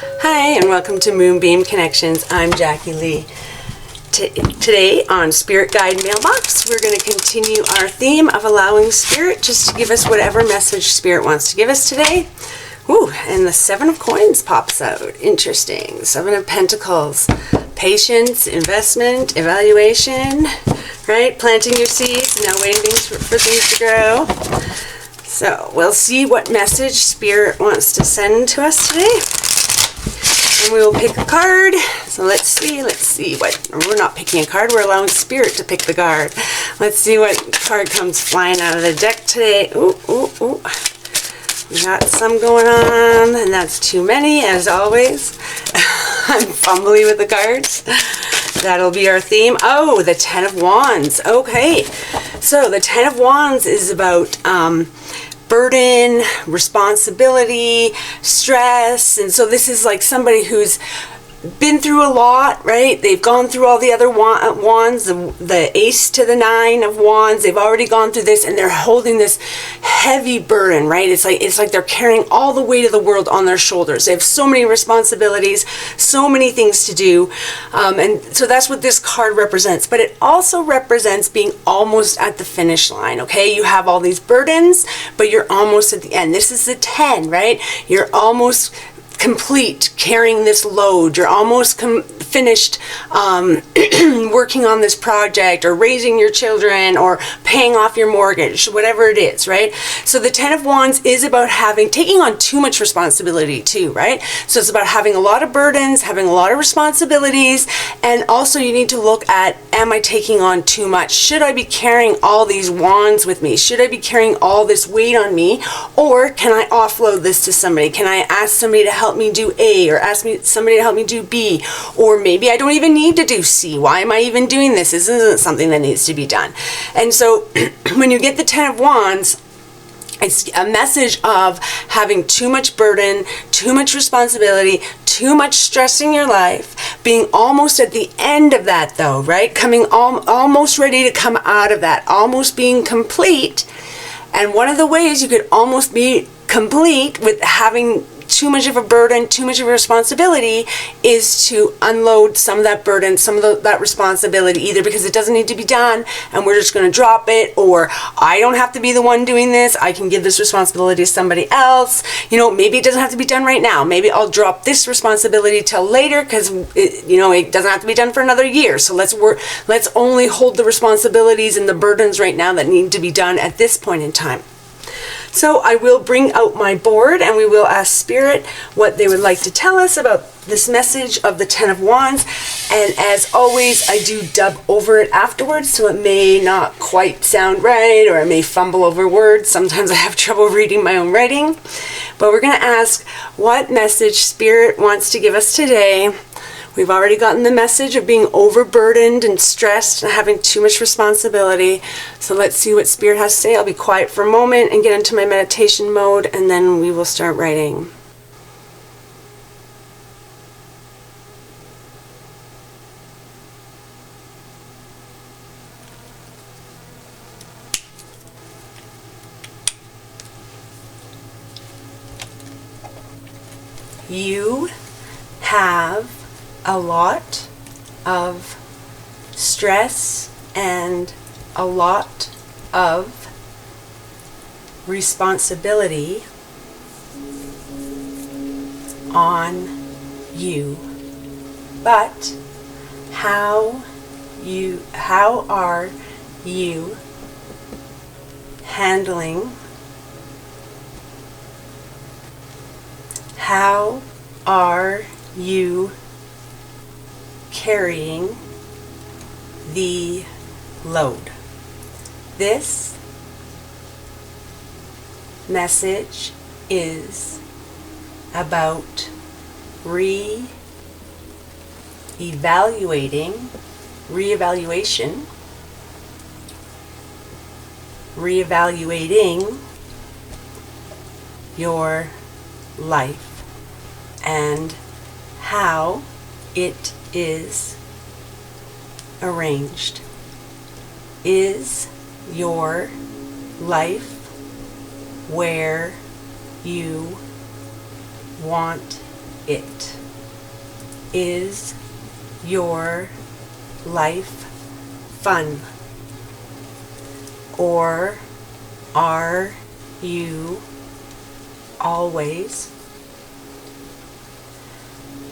Hi, and welcome to Moonbeam Connections. I'm Jacqui-Leigh. Today on Spirit Guide Mailbox, we're going to continue our theme of allowing Spirit just to give us whatever message Spirit wants to give us today. Ooh, and the Seven of Coins pops out. Interesting. Seven of Pentacles. Patience, investment, evaluation, right? Planting your seeds, now waiting for things to grow. So we'll see what message Spirit wants to send to us today. And we will pick a card. So let's see what, we're not picking a card, we're allowing Spirit to pick the card. Let's see what card comes flying out of the deck today. Ooh, ooh, ooh. We got some going on, and that's too many, as always. I'm fumbly with the cards. That'll be our theme. Oh, the Ten of Wands. Okay. So the Ten of Wands is about burden, responsibility, stress. And so this is like somebody who's been through a lot, right? They've gone through all the other wands, the Ace to the Nine of Wands. They've already gone through this, and they're holding this heavy burden, right? It's like they're carrying all the weight of the world on their shoulders. They have so many responsibilities, so many things to do. And so that's what this card represents. But it also represents being almost at the finish line, okay? You have all these burdens, but you're almost at the end. This is the 10, right? You're almost complete carrying this load. You're almost finished working on this project, or raising your children, or paying off your mortgage, whatever it is, right? So the Ten of Wands is about taking on too much responsibility too, right? So it's about having a lot of burdens, having a lot of responsibilities, and also you need to look at, am I taking on too much? Should I be carrying all these wands with me? Should I be carrying all this weight on me? Or can I offload this to somebody? Can I ask somebody to help me do A, or ask somebody to help me do B? Or maybe I don't even need to do C. Why am I even doing this? This isn't something that needs to be done. And so when you get the Ten of Wands, it's a message of having too much burden, too much responsibility, too much stress in your life, being almost at the end of that though, right? Coming almost ready to come out of that, almost being complete. And one of the ways you could almost be complete with having too much of a burden, too much of a responsibility, is to unload some of that burden, some of that responsibility, either because it doesn't need to be done and we're just going to drop it, or I don't have to be the one doing this, I can give this responsibility to somebody else. You know, maybe it doesn't have to be done right now. Maybe I'll drop this responsibility till later because it doesn't have to be done for another year. So let's only hold the responsibilities and the burdens right now that need to be done at this point in time. So I will bring out my board, and we will ask Spirit what they would like to tell us about this message of the Ten of Wands. And as always, I do dub over it afterwards, so it may not quite sound right, or I may fumble over words. Sometimes I have trouble reading my own writing. But we're going to ask what message Spirit wants to give us today. We've already gotten the message of being overburdened and stressed and having too much responsibility. So let's see what Spirit has to say. I'll be quiet for a moment and get into my meditation mode, and then we will start writing. You have a lot of stress and a lot of responsibility on you. But how are you handling? How are you carrying the load? This message is about reevaluating your life and how it is arranged. Is your life where you want it. Is your life fun? Or are you always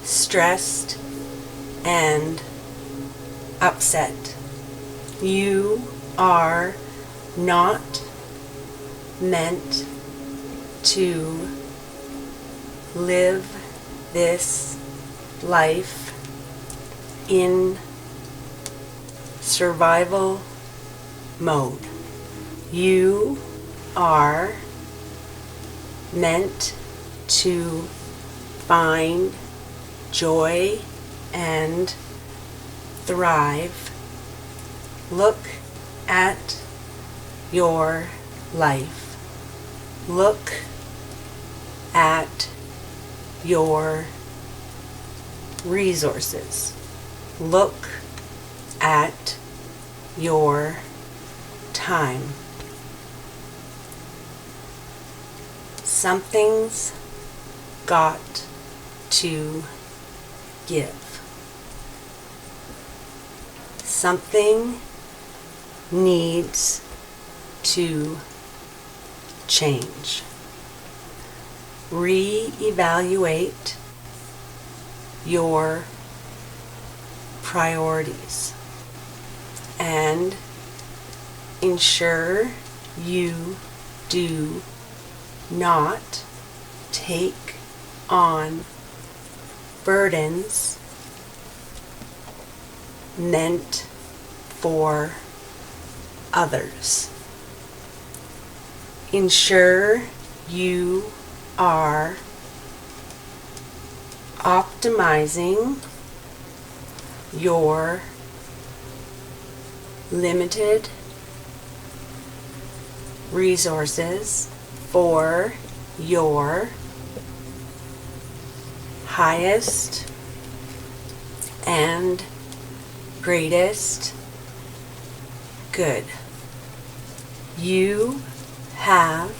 stressed and upset? You are not meant to live this life in survival mode. You are meant to find joy and thrive. Look at your life. Look at your resources. Look at your time. Something's got to give. Something needs to change. Reevaluate your priorities and ensure you do not take on burdens meant for others. Ensure you are optimizing your limited resources for your highest and greatest good. You have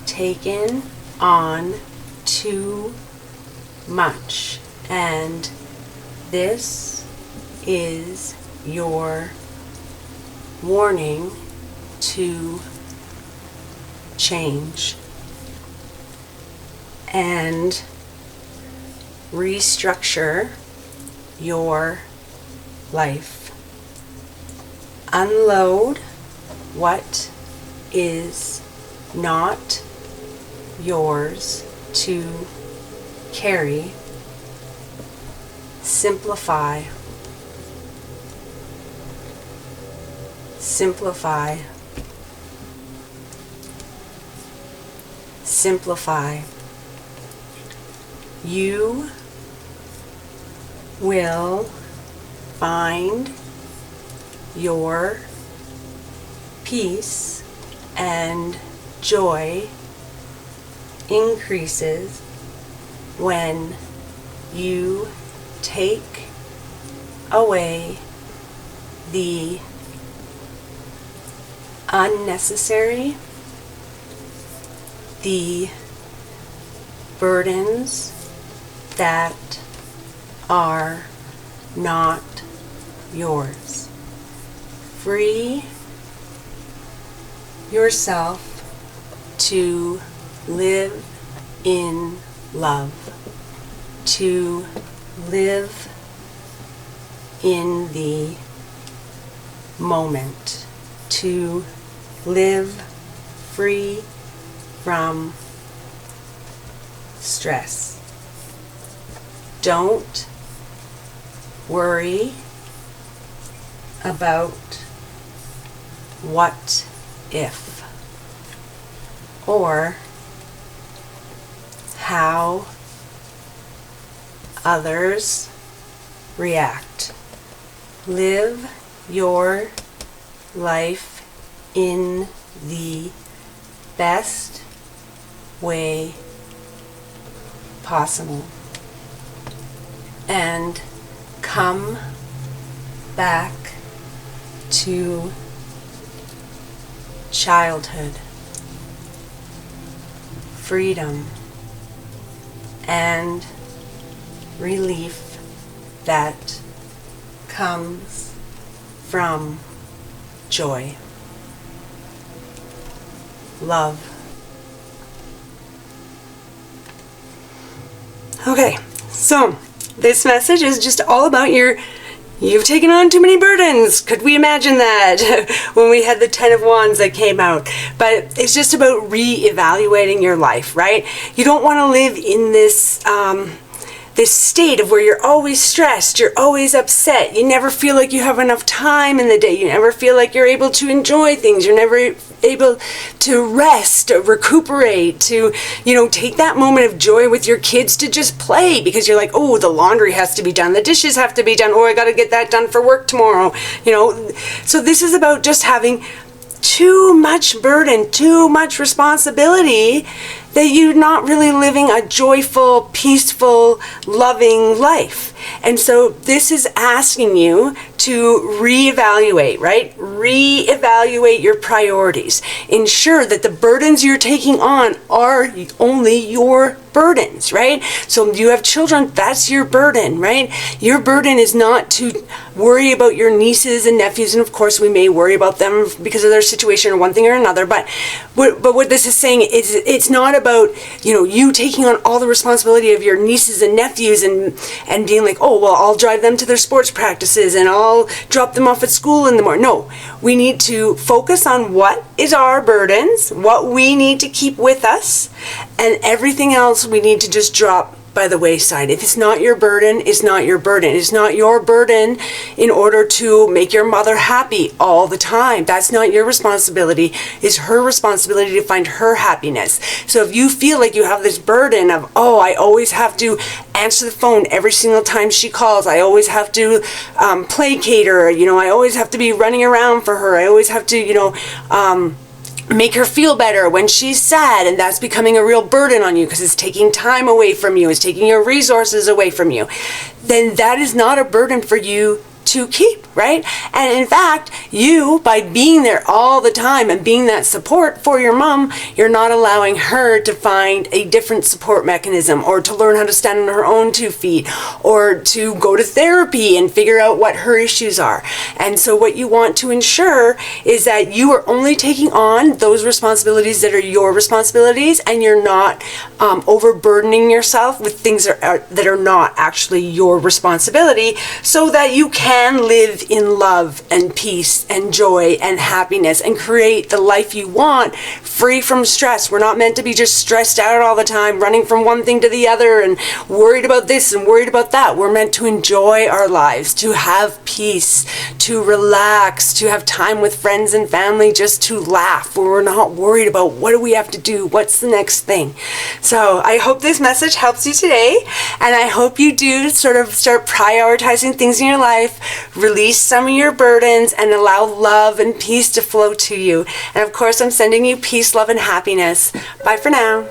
taken on too much, and this is your warning to change and restructure your life. Unload what is not yours to carry. Simplify. Simplify. Simplify. You will find your peace and joy increases when you take away the unnecessary, the burdens that are not yours. Free yourself to live in love, to live in the moment, to live free from stress. Don't worry about what if or how others react. Live your life in the best way possible and come back to childhood, freedom, and relief that comes from joy, love. Okay, so this message is just all about you've taken on too many burdens. Could we imagine that when we had the 10 of Wands that came out? But it's just about reevaluating your life, right? You don't want to live in this this state of where you're always stressed, you're always upset, you never feel like you have enough time in the day, you never feel like you're able to enjoy things, you're never able to rest, or recuperate, to, take that moment of joy with your kids to just play, because you're like, oh, the laundry has to be done, the dishes have to be done, or I got to get that done for work tomorrow, So this is about just having too much burden, too much responsibility, that you're not really living a joyful, peaceful, loving life. And so this is asking you to reevaluate, right? Reevaluate your priorities. Ensure that the burdens you're taking on are only your burdens, right? So you have children, that's your burden, right? Your burden is not to worry about your nieces and nephews, and of course we may worry about them because of their situation or one thing or another, but what this is saying is it's not about, you taking on all the responsibility of your nieces and nephews and being like, oh, well, I'll drive them to their sports practices and I'll drop them off at school in the morning. No, we need to focus on what is our burdens, what we need to keep with us, and everything else we need to just drop by the wayside. If it's not your burden, it's not your burden. It's not your burden in order to make your mother happy all the time. That's not your responsibility. It's her responsibility to find her happiness. So if you feel like you have this burden of, oh, I always have to answer the phone every single time she calls, I always have to placate her, I always have to be running around for her, I always have to, make her feel better when she's sad, and that's becoming a real burden on you because it's taking time away from you, it's taking your resources away from you, then that is not a burden for you to keep, right? And in fact, you, by being there all the time and being that support for your mom, you're not allowing her to find a different support mechanism, or to learn how to stand on her own 2 feet, or to go to therapy and figure out what her issues are. And so what you want to ensure is that you are only taking on those responsibilities that are your responsibilities, and you're not overburdening yourself with things that are not actually your responsibility, so that you can live in love and peace and joy and happiness and create the life you want, free from stress. We're not meant to be just stressed out all the time, running from one thing to the other and worried about this and worried about that. We're meant to enjoy our lives, to have peace, to relax, to have time with friends and family, just to laugh, where we're not worried about what do we have to do, what's the next thing. So I hope this message helps you today, and I hope you do sort of start prioritizing things in your life, release some of your burdens, and allow love and peace to flow to you. And of course, I'm sending you peace, love, and happiness. Bye for now.